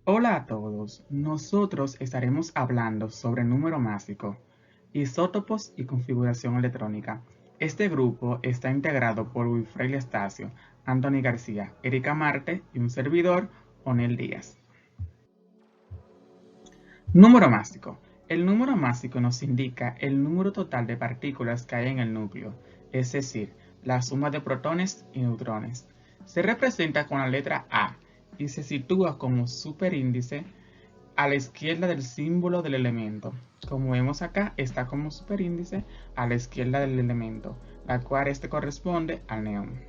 Hola a todos, nosotros estaremos hablando sobre número másico, isótopos y configuración electrónica. Este grupo está integrado por Wilfredo Estacio, Anthony García, Erika Marte y un servidor, Onel Díaz. Número másico. El número másico nos indica el número total de partículas que hay en el núcleo, es decir, la suma de protones y neutrones. Se representa con la letra A y se sitúa como superíndice a la izquierda del símbolo del elemento. Como vemos acá, está como superíndice a la izquierda del elemento, la cual este corresponde al neón.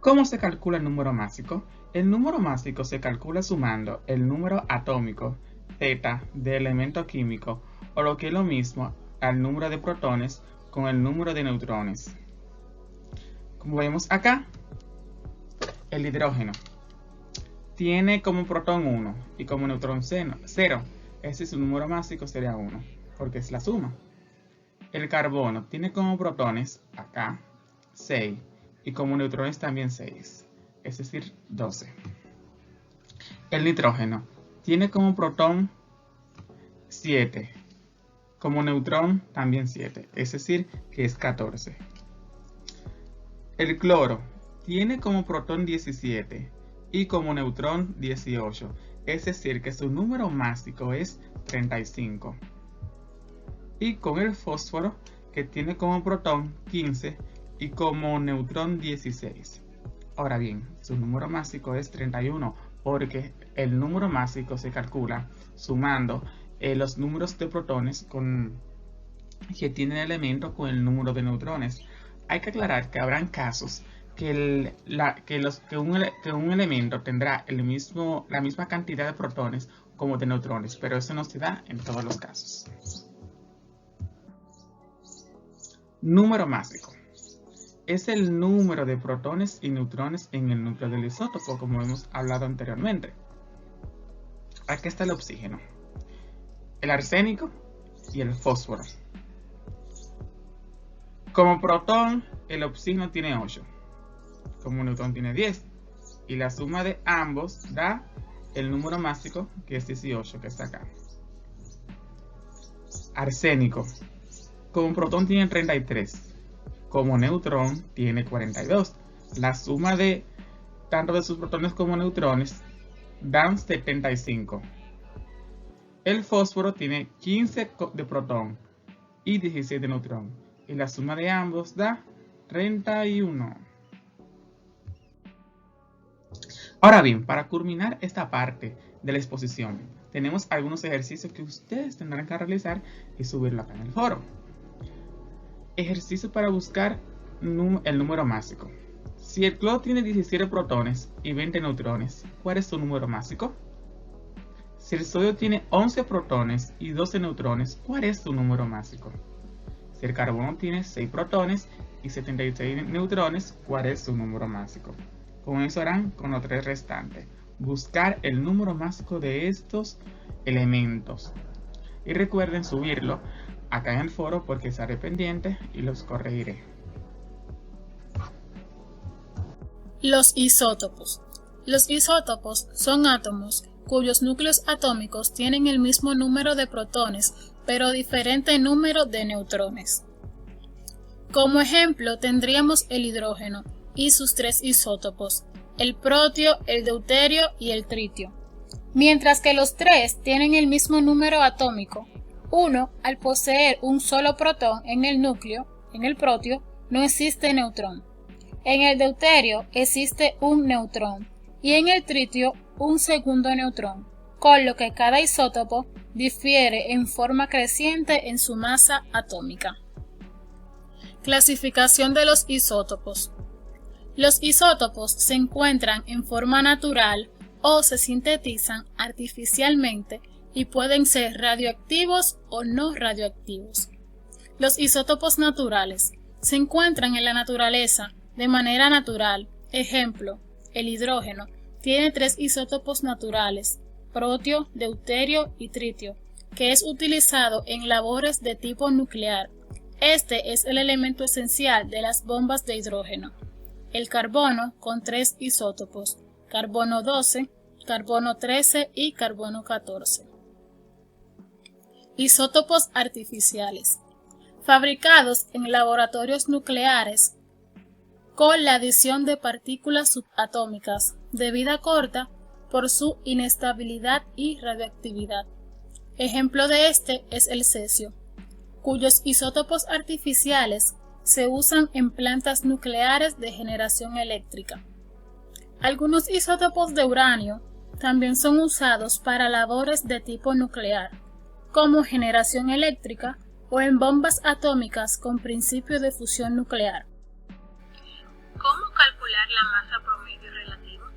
¿Cómo se calcula el número másico? El número másico se calcula sumando el número atómico, θ, del elemento químico, o lo que es lo mismo, al número de protones con el número de neutrones. Como vemos acá, el hidrógeno tiene como protón 1 y como neutrón 0. Ese su número másico sería 1, porque es la suma. El carbono tiene como protones, acá, 6, y como neutrones también 6, es decir, 12. El nitrógeno tiene como protón 7, como neutrón también 7, es decir, que es 14. El cloro tiene como protón 17 y como neutrón 18, es decir, que su número másico es 35. Y con el fósforo, que tiene como protón 15 y como neutrón 16. Ahora bien, su número másico es 31 porque el número másico se calcula sumando los números de protones que tiene el elemento con el número de neutrones. Hay que aclarar que habrán casos que un elemento tendrá la misma cantidad de protones como de neutrones, pero eso no se da en todos los casos. Número másico. Es el número de protones y neutrones en el núcleo del isótopo, como hemos hablado anteriormente. Aquí está el oxígeno, el arsénico y el fósforo. Como protón, el oxígeno tiene 8, como neutrón tiene 10, y la suma de ambos da el número másico, que es 18, que está acá. Arsénico, como protón tiene 33, como neutrón tiene 42. La suma de tanto de sus protones como neutrones dan 75. El fósforo tiene 15 de protón y 16 de neutrón, y la suma de ambos da 31. Ahora bien, para culminar esta parte de la exposición, tenemos algunos ejercicios que ustedes tendrán que realizar y subirlo acá en el foro. Ejercicio para buscar el número másico. Si el cloro tiene 17 protones y 20 neutrones, ¿cuál es su número másico? Si el sodio tiene 11 protones y 12 neutrones, ¿cuál es su número másico? Si el carbono tiene 6 protones y 76 neutrones, ¿cuál es su número másico? Con eso harán con los 3 restantes. Buscar el número másico de estos elementos. Y recuerden subirlo acá en el foro porque estaré pendiente y los corregiré. Los isótopos. Los isótopos son átomos cuyos núcleos atómicos tienen el mismo número de protones, pero diferente número de neutrones. Como ejemplo tendríamos el hidrógeno y sus 3 isótopos, el protio, el deuterio y el tritio. Mientras que los 3 tienen el mismo número atómico, uno, al poseer un solo protón en el núcleo, en el protio, no existe neutrón. En el deuterio existe un neutrón y en el tritio un segundo neutrón, con lo que cada isótopo difiere en forma creciente en su masa atómica. Clasificación de los isótopos. Los isótopos se encuentran en forma natural o se sintetizan artificialmente y pueden ser radioactivos o no radioactivos. Los isótopos naturales se encuentran en la naturaleza de manera natural. Ejemplo, el hidrógeno tiene 3 isótopos naturales, protio, deuterio y tritio, que es utilizado en labores de tipo nuclear. Este es el elemento esencial de las bombas de hidrógeno. el carbono con 3 isótopos, carbono 12, carbono 13 y carbono 14. Isótopos artificiales, fabricados en laboratorios nucleares con la adición de partículas subatómicas de vida corta por su inestabilidad y radioactividad. Ejemplo de este es el cesio, cuyos isótopos artificiales se usan en plantas nucleares de generación eléctrica. Algunos isótopos de uranio también son usados para labores de tipo nuclear, como generación eléctrica o en bombas atómicas con principio de fusión nuclear. ¿Cómo calcular la masa promedio relativa?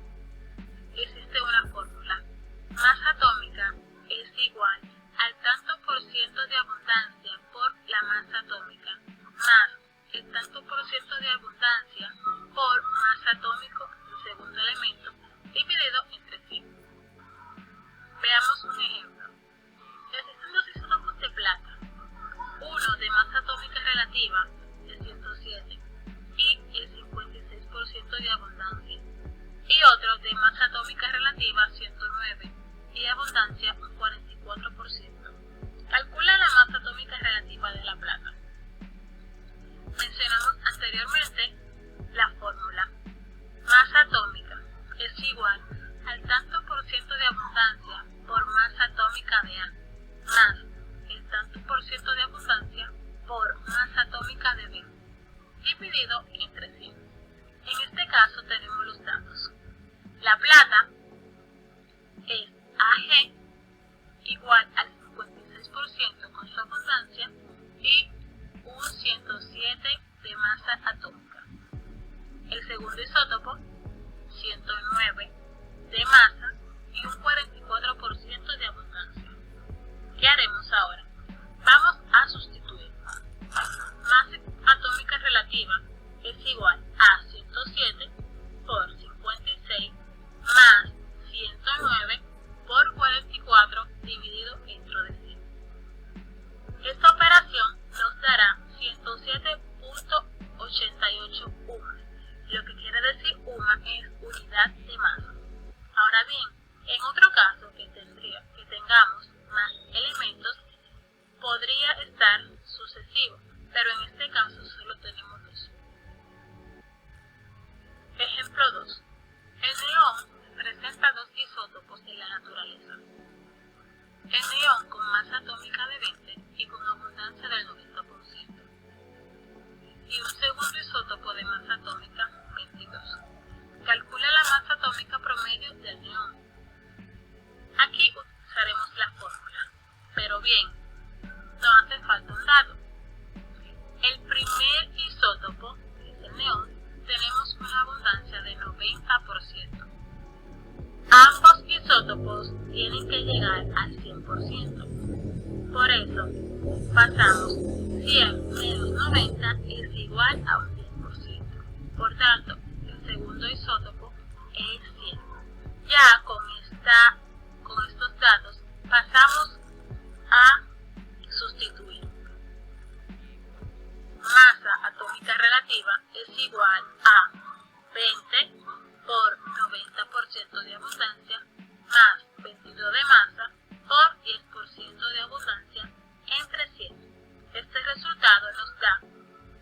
Existe una fórmula. Masa atómica es igual al tanto por ciento de abundancia por la masa atómica, más el tanto por ciento de abundancia por masa atómico del segundo elemento, dividido entre sí. Veamos un ejemplo. Existen dos isótopos de plata, uno de masa atómica relativa de 107 y el 56% de abundancia, y otro de masa atómica relativa 109 y abundancia un 44%. Calcula la masa atómica relativa de la plata. Mencionamos anteriormente la fórmula. Masa atómica es igual al tanto por ciento de abundancia por masa atómica de A, más el tanto por ciento de abundancia por masa atómica de B, dividido entre sí. En este caso tenemos los datos. La plata es Ag igual al 56% con su abundancia y un 107 de masa atómica. El segundo isótopo, 109 de masa y un 44% de abundancia. ¿Qué haremos ahora? Vamos a sustituir. Masa atómica relativa es igual a 107 por 56 más 109 por 44 dividido entre sí. Esta operación nos dará 107.88 UMAS, lo que quiere decir UMA es unidad de masa. Ahora bien, en otro caso que tengamos más elementos, podría estar sucesivo, pero en este caso solo tenemos dos. Ejemplo 2. El neón presenta dos isótopos en la naturaleza. El neón con masa atómica de 20 y con abundancia del 90%. Y un segundo isótopo de masa atómica 22. Calcula la masa atómica promedio del neón. Aquí utilizaremos la fórmula, pero bien, no hace falta un dato. El primer isótopo, que es el neón, tenemos una abundancia de 90%. Ambos isótopos tienen que llegar al 100%. Por eso, pasamos 100 menos 90 es igual a un 10%. Por tanto, el segundo isótopo es 100. Ya con estos datos pasamos a sustituir. Masa atómica relativa es igual a 20 por 90% de abundancia más 22 de masa por 10% de abundancia entre 100. Este resultado nos da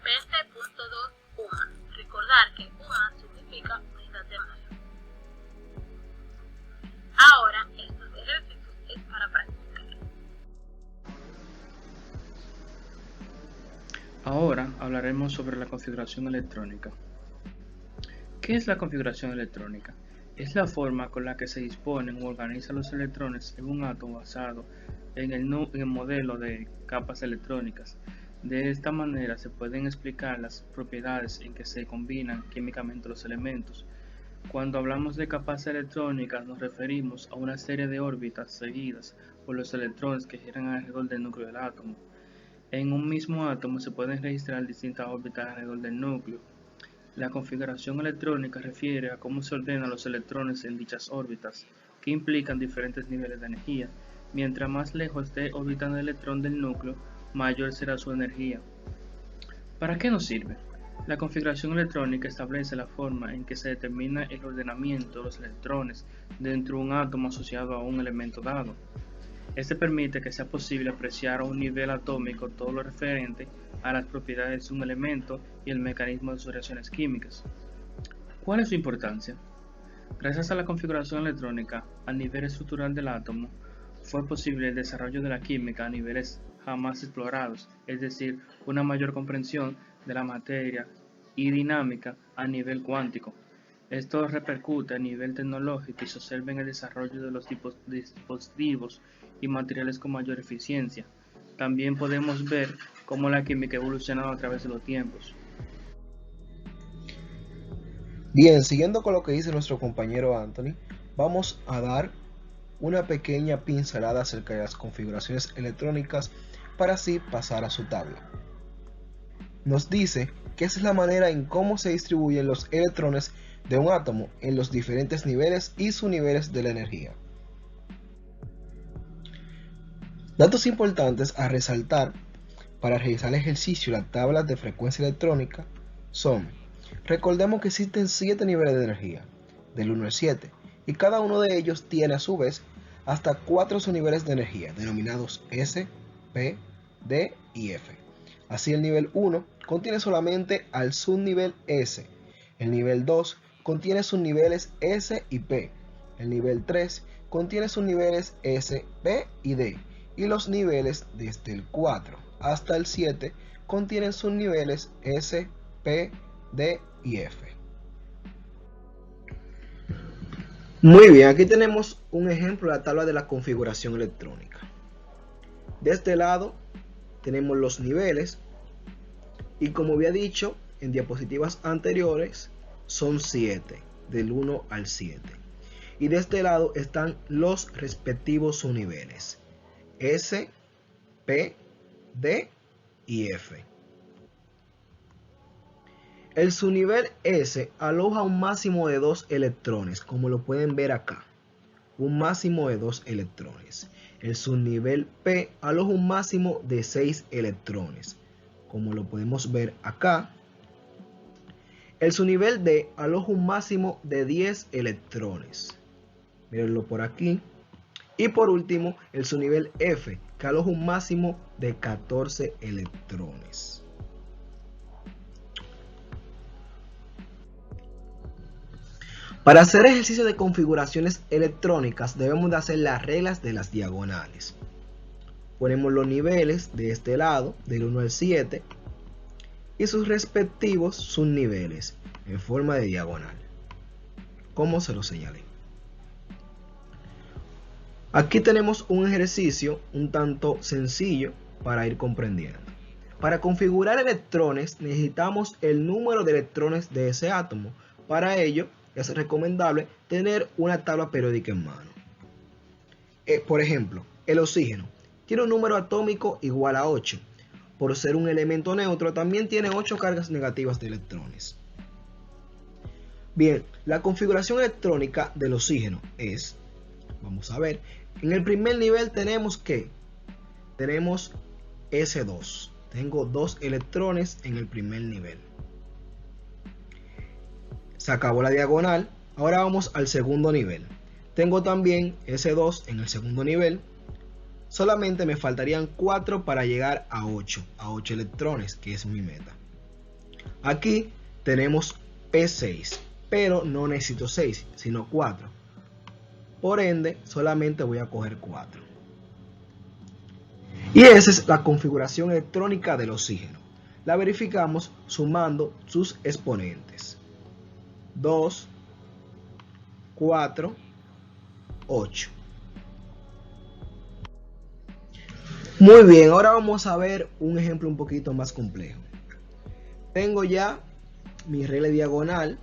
20.2 UMA. Recordar que UMA significa unidad de masa. Ahora, estos ejercicios es para practicar. Ahora hablaremos sobre la configuración electrónica. ¿Qué es la configuración electrónica? Es la forma con la que se disponen o organizan los electrones en un átomo basado en el modelo de capas electrónicas. De esta manera se pueden explicar las propiedades en que se combinan químicamente los elementos. Cuando hablamos de capas electrónicas nos referimos a una serie de órbitas seguidas por los electrones que giran alrededor del núcleo del átomo. En un mismo átomo se pueden registrar distintas órbitas alrededor del núcleo. La configuración electrónica refiere a cómo se ordenan los electrones en dichas órbitas, que implican diferentes niveles de energía. Mientras más lejos esté orbitando el electrón del núcleo, mayor será su energía. ¿Para qué nos sirve? La configuración electrónica establece la forma en que se determina el ordenamiento de los electrones dentro de un átomo asociado a un elemento dado. Este permite que sea posible apreciar a un nivel atómico todo lo referente a las propiedades de un elemento y el mecanismo de sus reacciones químicas. ¿Cuál es su importancia? Gracias a la configuración electrónica a nivel estructural del átomo, fue posible el desarrollo de la química a niveles jamás explorados, es decir, una mayor comprensión de la materia y dinámica a nivel cuántico. Esto repercute a nivel tecnológico y se observa en el desarrollo de los dispositivos y materiales con mayor eficiencia. También podemos ver cómo la química ha evolucionado a través de los tiempos. Bien, siguiendo con lo que dice nuestro compañero Anthony, vamos a dar una pequeña pincelada acerca de las configuraciones electrónicas para así pasar a su tabla. Nos dice que esa es la manera en cómo se distribuyen los electrones de un átomo en los diferentes niveles y subniveles de la energía. Datos importantes a resaltar para realizar el ejercicio de la tabla de frecuencia electrónica son: recordemos que existen 7 niveles de energía, del 1 al 7, y cada uno de ellos tiene a su vez hasta 4 subniveles de energía, denominados S, P, D y F. Así, el nivel 1 contiene solamente al subnivel S, el nivel 2 contiene subniveles S y P, el nivel 3 contiene subniveles S, P y D, y los niveles desde el 4 hasta el 7 contienen subniveles S, P, D y F. Muy bien, aquí tenemos un ejemplo de la tabla de la configuración electrónica. De este lado tenemos los niveles y, como había dicho en diapositivas anteriores, son 7, del 1 al 7. Y de este lado están los respectivos subniveles S, P, D y F. El subnivel S aloja un máximo de 2 electrones, como lo pueden ver acá. Un máximo de 2 electrones. El subnivel P aloja un máximo de 6 electrones, como lo podemos ver acá. El subnivel D aloja un máximo de 10 electrones. Mírenlo por aquí. Y por último, el subnivel F, que aloja un máximo de 14 electrones. Para hacer ejercicio de configuraciones electrónicas debemos de hacer las reglas de las diagonales. Ponemos los niveles de este lado, del 1 al 7, y sus respectivos subniveles en forma de diagonal, como se lo señalé. Aquí tenemos un ejercicio un tanto sencillo para ir comprendiendo. Para configurar electrones necesitamos el número de electrones de ese átomo. Para ello es recomendable tener una tabla periódica en mano. Por ejemplo, el oxígeno tiene un número atómico igual a 8. Por ser un elemento neutro, también tiene 8 cargas negativas de electrones. Bien, la configuración electrónica del oxígeno es, vamos a ver, en el primer nivel tenemos S2. Tengo 2 electrones en el primer nivel. Se acabó la diagonal. Ahora vamos al segundo nivel. Tengo también S2 en el segundo nivel. Solamente me faltarían 4 para llegar a 8 electrones, que es mi meta. Aquí tenemos P6, pero no necesito 6, sino 4. Por ende, solamente voy a coger 4. Y esa es la configuración electrónica del oxígeno. La verificamos sumando sus exponentes. 2, 4, 8. Muy bien, ahora vamos a ver un ejemplo un poquito más complejo. Tengo ya mi regla diagonal,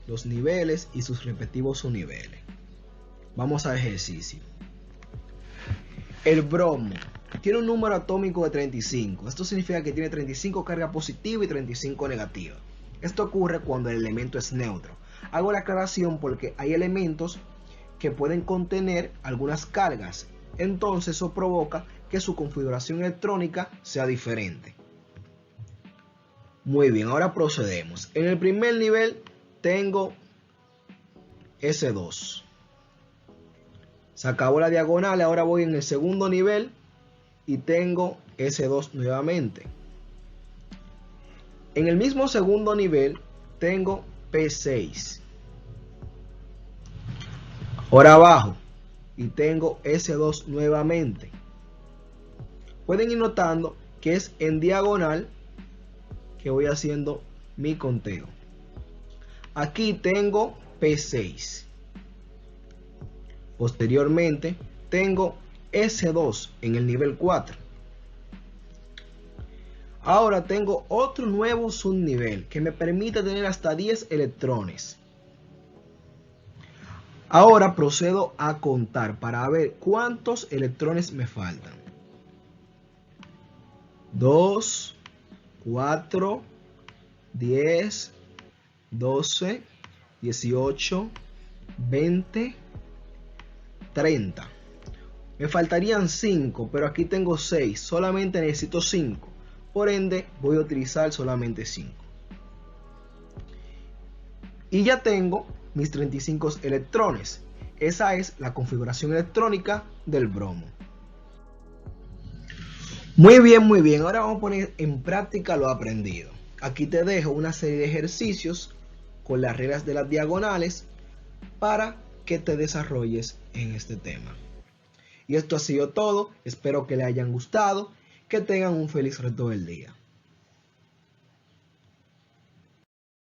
los niveles y sus respectivos subniveles. Vamos al ejercicio. El bromo tiene un número atómico de 35. Esto significa que tiene 35 cargas positivas y 35 negativas. Esto ocurre cuando el elemento es neutro. Hago la aclaración porque hay elementos que pueden contener algunas cargas. Entonces eso provoca que su configuración electrónica sea diferente. Muy bien, ahora procedemos. En el primer nivel tengo S2. Se acabó la diagonal, ahora voy en el segundo nivel y tengo S2 nuevamente. En el mismo segundo nivel tengo P6. Ahora abajo y tengo S2 nuevamente. Pueden ir notando que es en diagonal que voy haciendo mi conteo. Aquí tengo P6. Posteriormente tengo S2 en el nivel 4. Ahora tengo otro nuevo subnivel que me permite tener hasta 10 electrones. Ahora procedo a contar para ver cuántos electrones me faltan. 2, 4, 10, 12, 18, 20, 30. Me faltarían 5, pero aquí tengo 6. Solamente necesito 5. Por ende, voy a utilizar solamente 5. Y ya tengo mis 35 electrones. Esa es la configuración electrónica del bromo. Muy bien. Ahora vamos a poner en práctica lo aprendido. Aquí te dejo una serie de ejercicios con las reglas de las diagonales para que te desarrolles en este tema. Y esto ha sido todo. Espero que les hayan gustado. Que tengan un feliz resto del día.